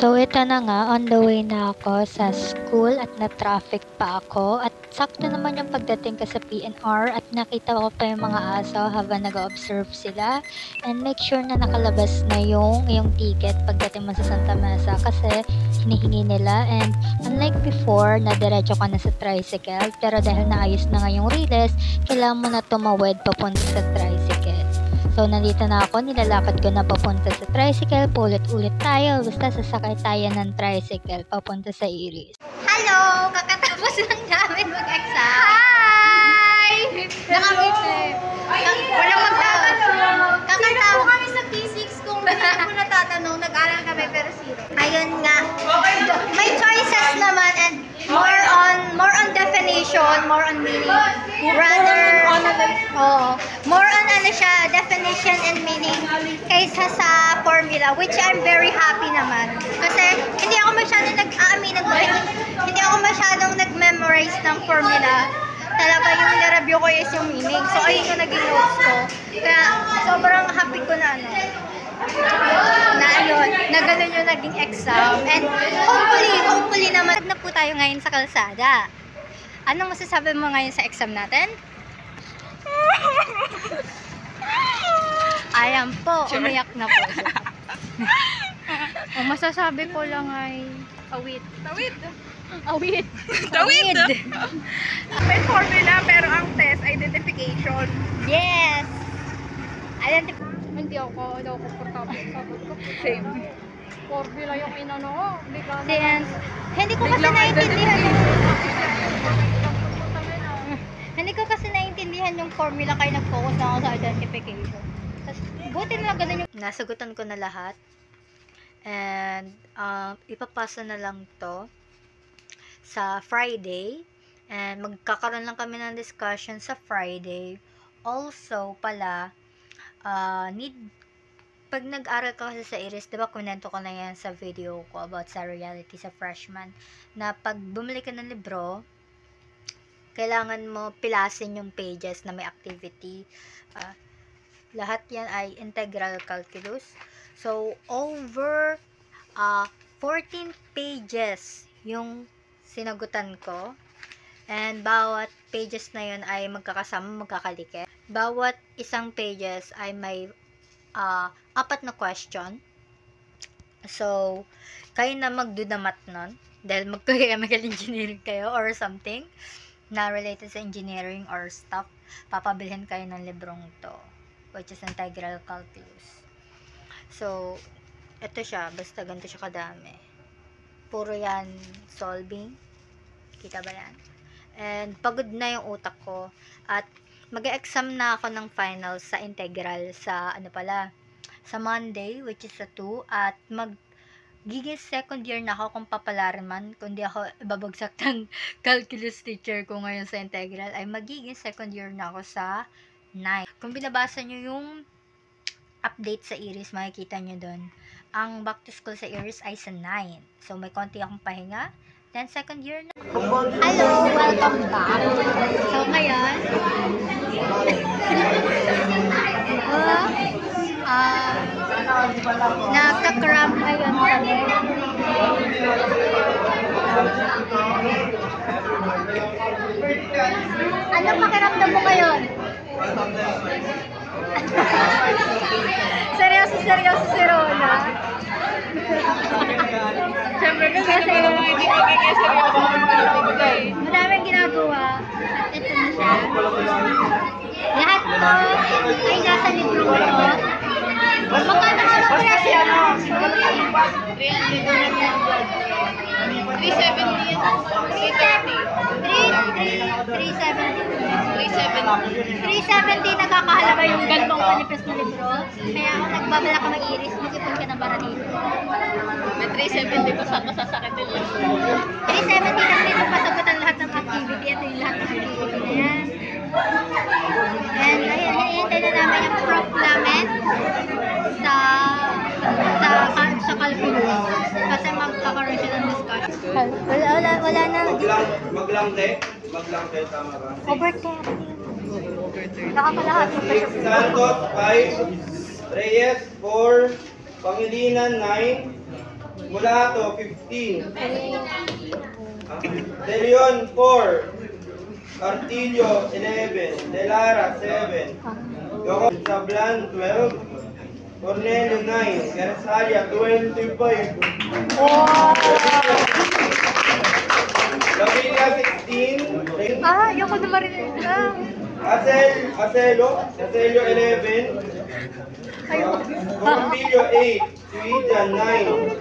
So, ito na nga, on the way na ako sa school at na-traffic pa ako. At sakto naman yung pagdating ko sa PNR at nakita ko pa yung mga aso habang nag-observe sila. And make sure na nakalabas na yung ticket pagdating mo sa Santa Mesa kasi hinihingi nila. And unlike before, na diretso ka na sa tricycle. Pero dahil naayos na nga yung riles, kailangan mo na tumawid papunta sa tricycle. So, nandito na ako, nilalakad ko na papunta sa tricycle, paulit-ulit tayo, basta sasakay tayo ng tricycle papunta sa Iris. Hello! Kakatapos lang namin mag-exam. Hi! Walang magtatanong. Kakatapos kami sa P6 kung hindi ko natatanong, nag-aral kami pero zero. Ayun nga. May choices naman and more on definition, more on meaning. Rather, more on definition and meaning kaysa sa formula, which I'm very happy naman. Kasi hindi ako masyadong hindi ako masyadong nag-memorize ng formula. Talaga yung na-review ko is yung meaning. So, ayun yung naging notes ko. Kaya, sobrang happy ko na na ganun yung naging exam. And hopefully naman na po tayo ngayon sa kalsada. Anong masasabi mo ngayon sa exam natin? Ayan po, umiyak na po. Ang masasabi ko lang ay awit. May formula pero ang test identification. Yes. Hindi ako komportable sa sagot ko. Same. Formula yung inano ko. Hindi ko kasi naintindihan yung formula kaya nag-focus na ako sa identification. Buti na lang ganun yung nasagutan ko na lahat. And ipapasa na lang to sa Friday. And magkakaroon lang kami ng discussion sa Friday. Also pala, pag nag-aral ka kasi sa Iris, diba kunento ko na yan sa video ko about sa reality sa freshman, na pag bumili ka ng libro, kailangan mo pilasin yung pages na may activity. Lahat yan ay integral calculus. So, over 14 pages yung sinagutan ko. And bawat pages na yun ay magkakasama, magkakalikit. Bawat isang pages ay may 4 na question. So, kayo na magdo the math nun. Dahil mag-chemical engineering kayo or something na related sa engineering or stuff, papabilhin kayo ng librong to, which is integral calculus. So, ito siya, basta ganito siya kadami. Puro yan solving. Kita ba yan? And pagod na yung utak ko. At mag-exam na ako ng final sa integral sa sa Monday, which is sa 2. At magiging second year na ako kung papalaran man, kundi ako ibabagsak ng calculus teacher ko ngayon sa integral, ay magiging second year na ako sa 9. Kung binabasa nyo yung update sa Iris, makikita nyo doon, ang back to school sa Iris ay sa 9. So, may konti akong pahinga. Then, second year na. Hello! Welcome back! So, ngayon, nagka-cramp ngayon kami. Anong pakiramdam mo ngayon? Seryoso si Rona. Siyempre kasi naman hindi magiging seryoso madaming ginagawa. Ito na siya. Lahat to ay nasa libro ko to. Magkano ka ba presyo? 370 nakakahalaga yung gantong manifest na libro. Kaya ako nagbabala ka mag-iris, mag-ipon ka ng bara dito. May 370 pa sa masasakitin lang. 370 kasi nung pasagutan lahat ng activity. Ito yung lahat ng activity na yan. And ayan, hinihintay na namin yung proof namin sa calculus. Kasi magkakaroon siya ng discussion. Wala na. Maglangke, tama ba? Over 30. Nakakalahati pa siya. Santos 5, Reyes 4, Pangilinan 9, Mulato, 15. De Leon, 4. Artillo, 11. De Lara, 7. Sablan, 12. Cornelio, 9. Garzalia, 25. Lavilla, 16. Ayoko na marinig ka. Acelio, 11. Cornelio, 8. Suiza, 9.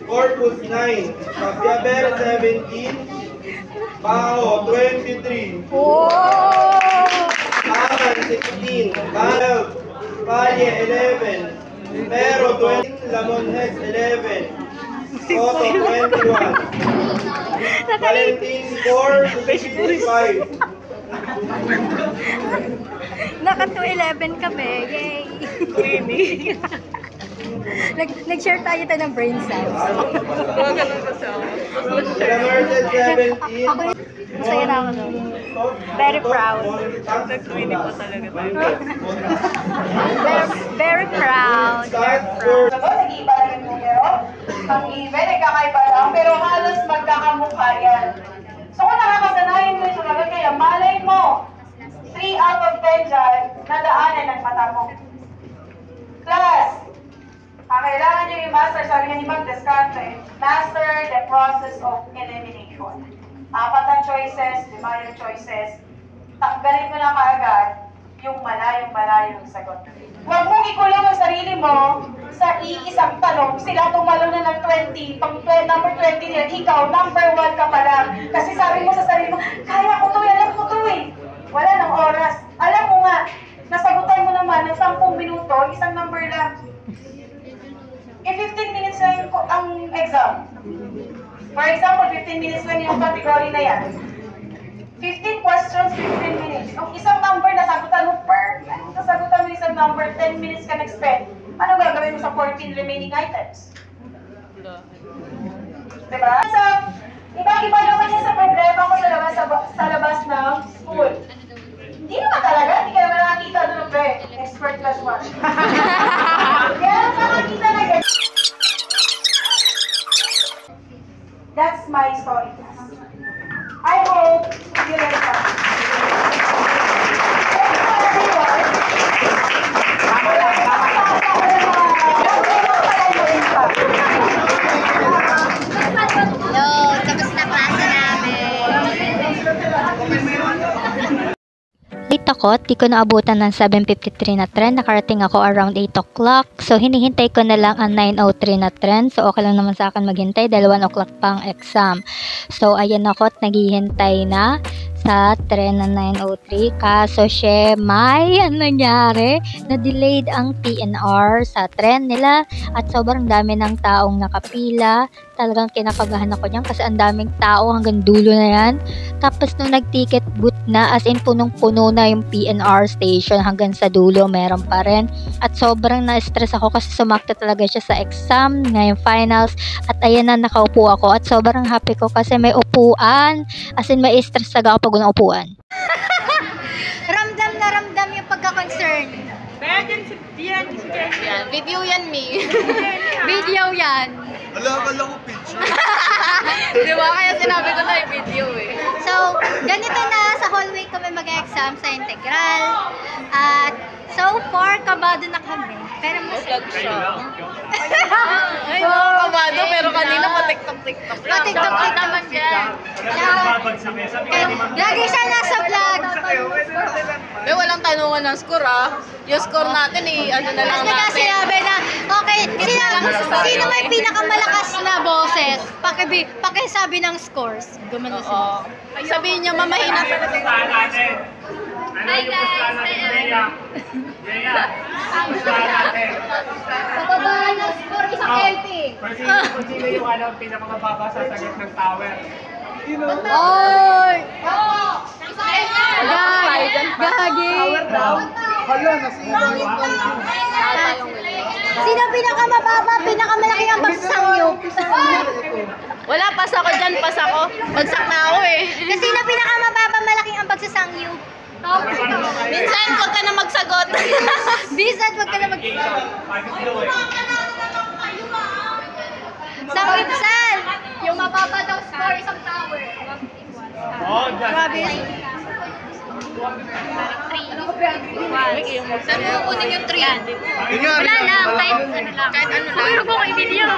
Corpus, 9. Papiaber, 17. Pao, 23. Aman, 16. Caleb, Valle, 11. Pero, 20. Lamonjes, 11. Soto, 21. Valentin, 4. 55. Naka 211 kami. Yay! Nag-share tayo ng brain cells. Emerson, 17. Masaya na ako nun. Very proud. Very proud. Nag-iiba lang yung numero. Ang even, nagkakaiba lang, pero halos magkakamukha yan. So kung nakakasanayan mo yung sumagot kaya, malay mo, 3 out of 10 dyan, nadaanan ng mata mo. Class, kailangan nyo i-master, sabi nga ni Mag Descarte, master the process of elimination. 4 ang choices, 5 yung choices, tanggalin mo na kaagad yung malayong sagot. Huwag mong ikulong ang sarili mo sa iisang tanong. Sila tumalo na ng 20, pang number 20 nila, ikaw, number 1 ka pa lang. Kasi sabi mo sa sarili mo, kaya ko to, alam ko to eh. Wala ng oras. Alam mo nga, nasagutan mo naman ng 10 minuto, isang number lang. 15 minutes lang ang exam. For example, 15 minutes lang yung category na yan. 15 questions, 15 minutes. Ang isang number, nasagutan mo, perfect. Nasagutan mo isang number, 10 minutes ka nag-spend. Ano gagawin mo sa 14 remaining items? Diba? So, iba-iba naman yan sa problema ko sa labas ng school. Hindi naman talaga, hindi ka naman nakakita doon, pre. Expert class watch. Kaya nakakita na ganyan. That's my story, class. I hope you learn something. Hello, tapos na klase namin. Late ako at di ko naabutan ng 7:53 na tren. Nakarating ako around 8 o'clock. So, hinihintay ko na lang ang 9:03 na tren. So, okay lang naman sa akin maghintay dahil 1 o'clock pa ang exam. So, ayan ako at naghihintay na sa tren na 9:03. Kaso, may nangyari? Na-delayed ang PNR sa tren nila at sobrang dami ng taong nakapila. Talagang kinakabahan ako niyan kasi ang daming tao hanggang dulo na yan. Tapos nung nag-ticket booth na, as in punong-puno na yung PNR station hanggang sa dulo, meron pa rin. At sobrang na-stress ako kasi sumakta talaga siya sa exam, ngayong finals. At ayan na, nakaupo ako at sobrang happy ko kasi may upuan. As in, may stress talaga ako pag ng upuan. Ramdam na ramdam yung pagka-concern. Kaya dyan si Jenny. Video yan, Mi. Video yan. Akala ko picture. Di ba? Kaya sinabi ko na yung video eh. So, ganito na sa hallway kami mag-exam sa integral. At so far, kabado na kami. Pero mas... Vlog siya. Ay, kabado. Pero kanina pa-tiktok-tiktok lang. Pa-tiktok-tiktok naman yan. Lagi siya nasa vlog. Eh, walang tanungan ng score Yung score natin ano na lang Tapos nagkasinabi na, okay, sino may pinakamalakas na boses? Pakisabi ng scores. Gumano sila. Sabihin niyo, mamahina pa natin. Hi guys! Pababa ng score, isang empty. Kung sino yung pinakamababa sa sagot ng tower. Oy! Gagi! Hala, nasira yung Sino pinakamababa, pinakamalaki ang pagsasangyo? Wala, pas ako dyan, pas ako. Bagsak na ako eh. Kasi sino pinakamababa, malaking ang pagsasangyo? Minsan, huwag ka na magsagot. Bisan, wag ka na mag... Isang ipsal! Yung mababa daw score, isang tower. Oh, Grabe. Saan mo kunin yung 3? Wala Wala lang, kahit ano lang. Kahit ano lang. Puro mo kay Emilio.